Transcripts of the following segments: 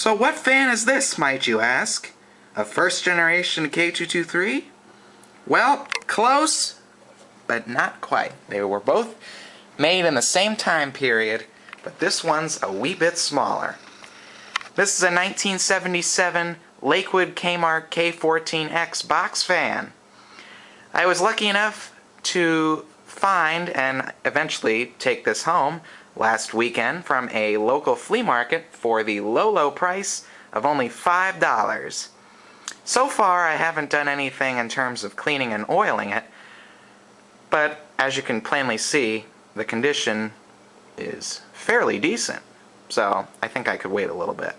So what fan is this, might you ask? A first generation K223? Well, close, but not quite. They were both made in the same time period, but this one's a wee bit smaller. This is a 1977 Lakewood Kmart K-14X box fan. I was lucky enough to find and eventually take this home last weekend from a local flea market for the low price of only $5. So far I haven't done anything in terms of cleaning and oiling it, but as you can plainly see, the condition is fairly decent, so I think I could wait a little bit.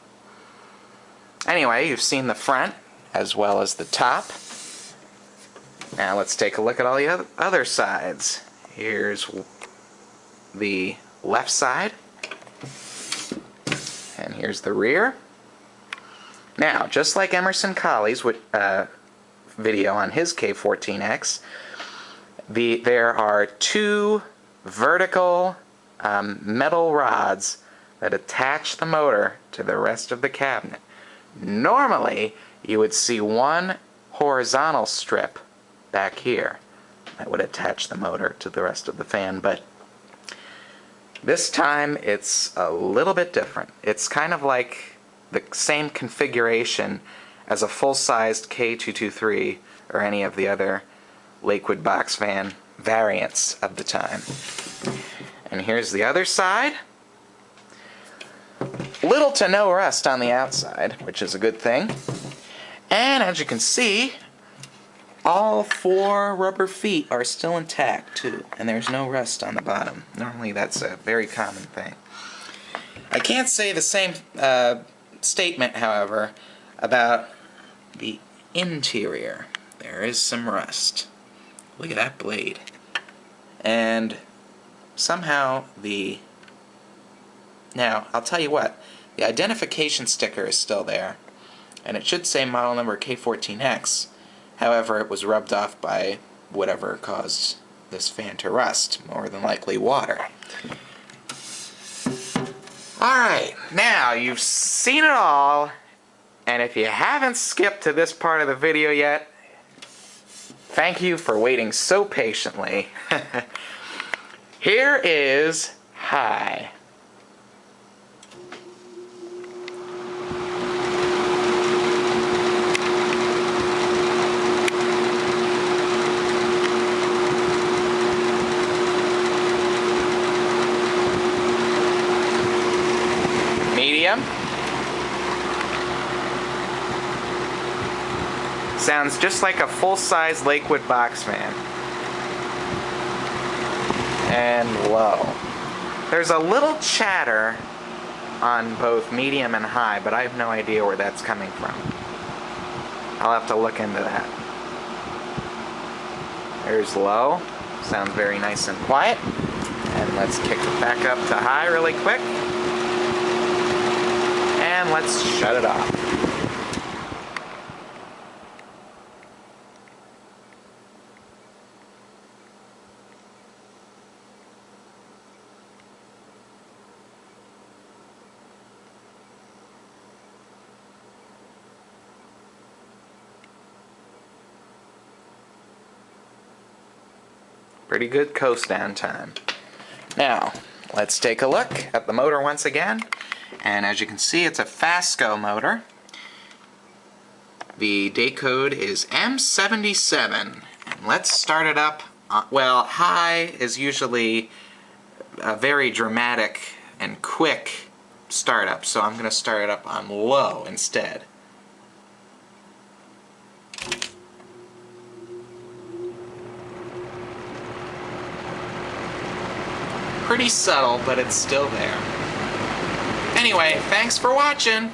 Anyway, you've seen the front as well as the top. Now let's take a look at all the other sides. Here's the left side, and here's the rear. Now, just like Emerson Colley's video on his K-14X, there are two vertical metal rods that attach the motor to the rest of the cabinet. Normally, you would see one horizontal strip back here that would attach the motor to the rest of the fan, but this time it's a little bit different. It's kind of like the same configuration as a full-sized K223 or any of the other Lakewood box fan variants of the time. And here's the other side. Little to no rust on the outside, which is a good thing. And as you can see, all four rubber feet are still intact too, and there's no rust on the bottom. Normally that's a very common thing. I can't say the same statement, however, about the interior. There is some rust. Look at that blade. And somehow now, I'll tell you what, the identification sticker is still there, and it should say model number K-14X. However, it was rubbed off by whatever caused this fan to rust, more than likely water. Alright, now you've seen it all, and if you haven't skipped to this part of the video yet, thank you for waiting so patiently. Here is high. Medium. Sounds just like a full-size Lakewood box fan. And low. There's a little chatter on both medium and high, but I have no idea where that's coming from. I'll have to look into that. There's low. Sounds very nice and quiet. And let's kick it back up to high really quick. And let's shut it off. Pretty good coast down time. Now, let's take a look at the motor once again. And as you can see, it's a Fasco motor. The date code is M77. And let's start it up. Well, high is usually a very dramatic and quick startup, so I'm going to start it up on low instead. Pretty subtle, but it's still there. Anyway, thanks for watching!